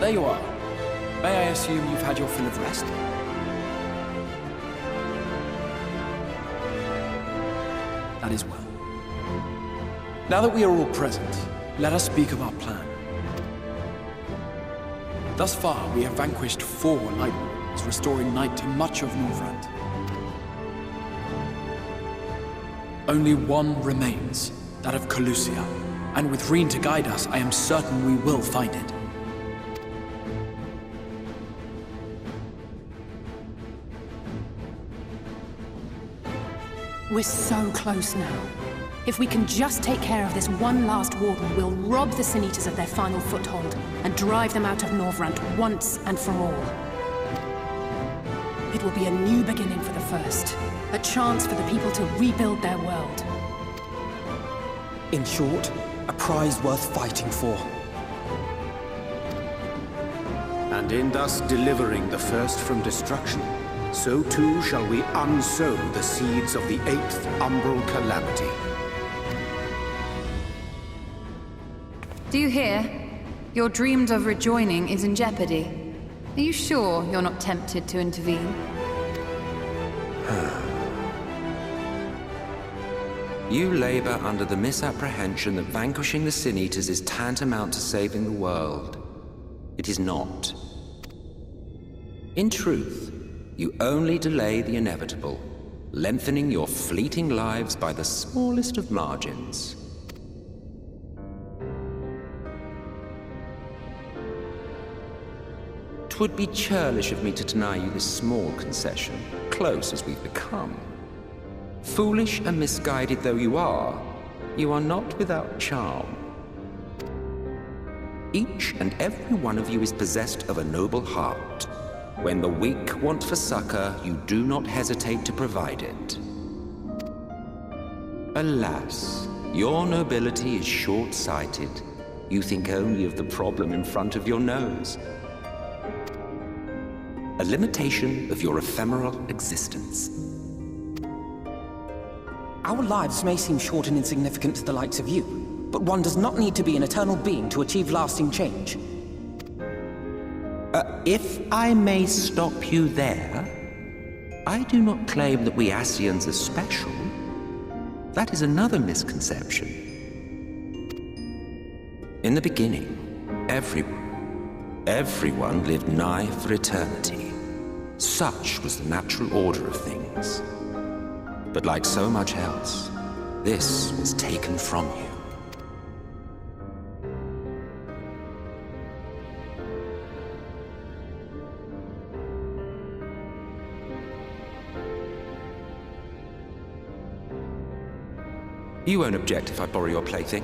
there you are. May I assume you've had your fill of rest? That is well. Now that we are all present, let us speak of our plan. Thus far, we have vanquished 4 Light Lords, restoring night to much of Norvrand. Only one remains, that of Calusia, and with Reen to guide us, I am certain we will find it. We're so close now. If we can just take care of this one last warden, we'll rob the Sin Eaters of their final foothold and drive them out of Norvrand once and for all. It will be a new beginning for the First, a chance for the people to rebuild their world. In short, a prize worth fighting for. And in thus delivering the First from destruction, so too shall we unsow the seeds of the 8th umbral calamity. Do you hear? Your dreamed of rejoining is in jeopardy. Are you sure you're not tempted to intervene? You labor under the misapprehension that vanquishing the Sin Eaters is tantamount to saving the world. It is not. In truth, you only delay the inevitable, lengthening your fleeting lives by the smallest of margins. 'Twould be churlish of me to deny you this small concession, close as we've become. Foolish and misguided though you are not without charm. Each and every one of you is possessed of a noble heart. When the weak want for succor, you do not hesitate to provide it. Alas, your nobility is short-sighted. You think only of the problem in front of your nose. A limitation of your ephemeral existence. Our lives may seem short and insignificant to the likes of you, but one does not need to be an eternal being to achieve lasting change. If I may stop you there, I do not claim that we Ascians are special. That is another misconception. In the beginning, everyone lived nigh for eternity. Such was the natural order of things. But like so much else, this was taken from you. You won't object if I borrow your plaything?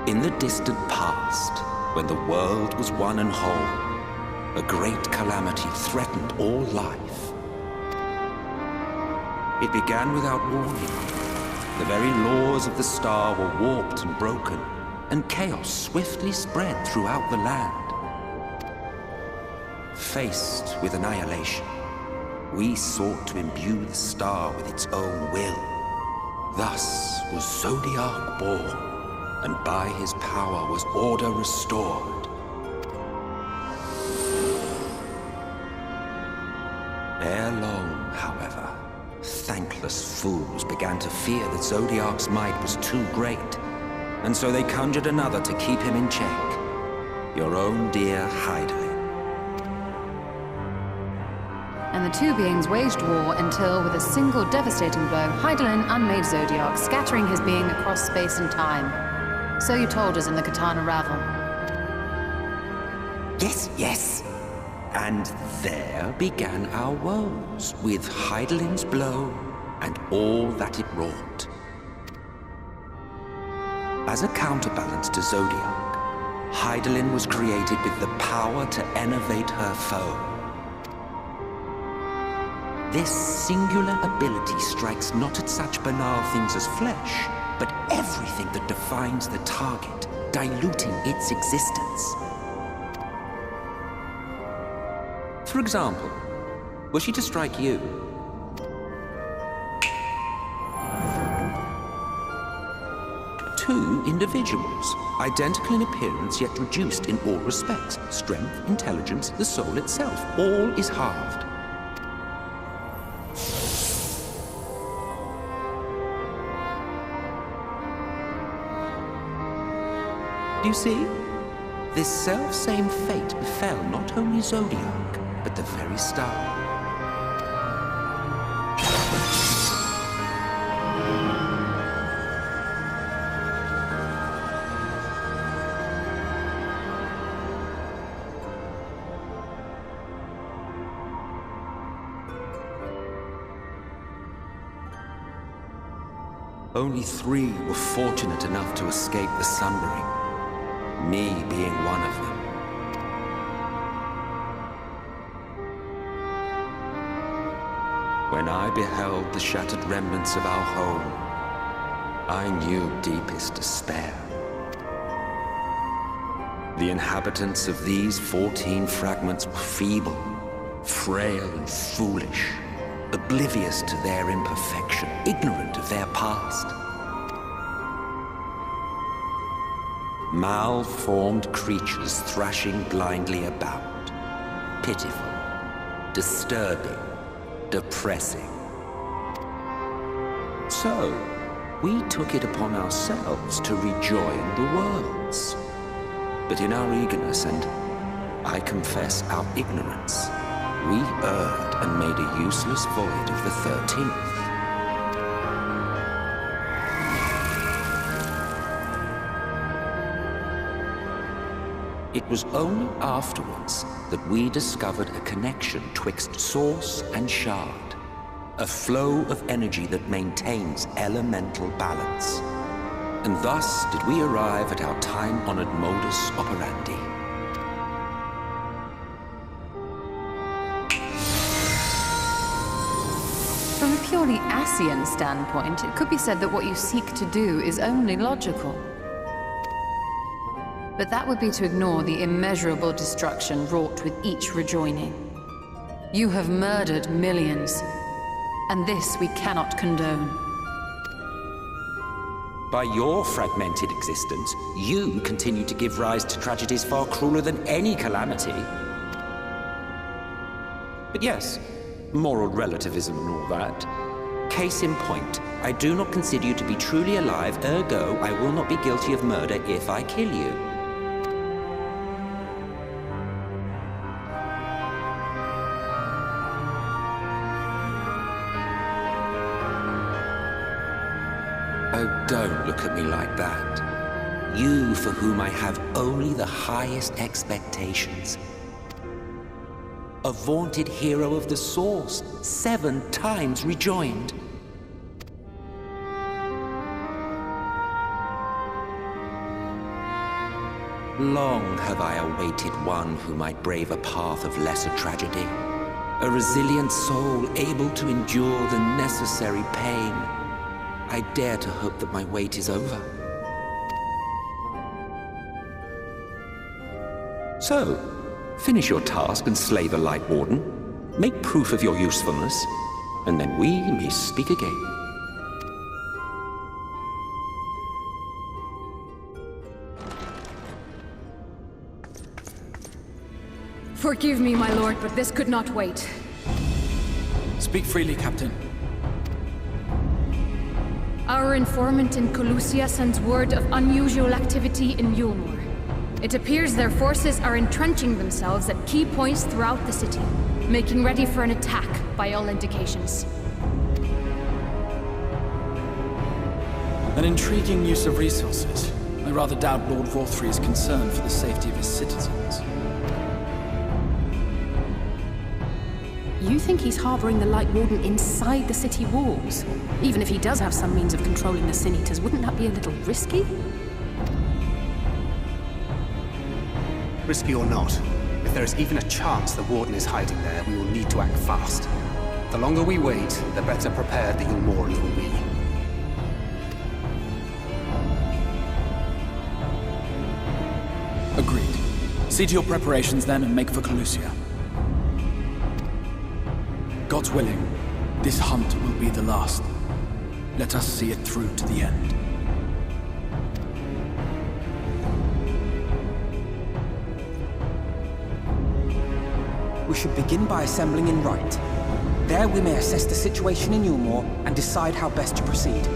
In the distant past, when the world was one and whole, a great calamity threatened all life. It began without warning. The very laws of the star were warped and broken, and chaos swiftly spread throughout the land. Faced with annihilation, we sought to imbue the star with its own will. Thus was Zodiac born, and by his power was order restored. Ere long, however, thankless fools began to fear that Zodiac's might was too great, and so they conjured another to keep him in check. Your own dear Hydaelyn. And the two beings waged war until, with a single devastating blow, Hydaelyn unmade Zodiac, scattering his being across space and time. So you told us in the Katana Ravel. Yes. And there began our woes, with Hydaelyn's blow and all that it wrought. As a counterbalance to Zodiac, Hydaelyn was created with the power to enervate her foe. This singular ability strikes not at such banal things as flesh, but everything that defines the target, diluting its existence. For example, Was she to strike you? Two individuals, identical in appearance yet reduced in all respects. Strength, intelligence, the soul itself. All is halved. Do you see? This self-same fate befell not only Zodiac, but the very star. Only 3 were fortunate enough to escape the Sundering, me being one of them. When I beheld the shattered remnants of our home, I knew deepest despair. The inhabitants of these 14 fragments were feeble, frail and foolish, oblivious to their imperfection, ignorant of their past. Malformed creatures thrashing blindly about. Pitiful, disturbing, depressing. So, we took it upon ourselves to rejoin the worlds. But in our eagerness and, I confess, our ignorance, we erred and made a useless void of the 13th. It was only afterwards that we discovered a connection twixt source and shard, a flow of energy that maintains elemental balance. And thus did we arrive at our time-honored modus operandi. From a purely Asian standpoint, it could be said that what you seek to do is only logical. But that would be to ignore the immeasurable destruction wrought with each rejoining. You have murdered millions, and this we cannot condone. By your fragmented existence, you continue to give rise to tragedies far crueler than any calamity. But yes, moral relativism and all that. Case in point, I do not consider you to be truly alive, ergo I will not be guilty of murder if I kill you. Oh, don't look at me like that. You for whom I have only the highest expectations. A vaunted hero of the Source, 7 times rejoined. Long have I awaited one who might brave a path of lesser tragedy. A resilient soul able to endure the necessary pain. I dare to hope that my wait is over. So, finish your task and slay the Light Warden. Make proof of your usefulness, and then we may speak again. Forgive me, my lord, but this could not wait. Speak freely, Captain. Our informant in Colusia sends word of unusual activity in Yulmore. It appears their forces are entrenching themselves at key points throughout the city, making ready for an attack by all indications. An intriguing use of resources. I rather doubt Lord Vorthry is concerned for the safety of his citizens. You think he's harboring the Light Warden inside the city walls? Even if he does have some means of controlling the Sin Eaters, wouldn't that be a little risky? Risky or not, if there is even a chance the Warden is hiding there, we will need to act fast. The longer we wait, the better prepared the Yulmorans will be. Agreed. See to your preparations then and make for Colusia. God's willing, this hunt will be the last. Let us see it through to the end. We should begin by assembling in Rite. There we may assess the situation in Yulmore and decide how best to proceed.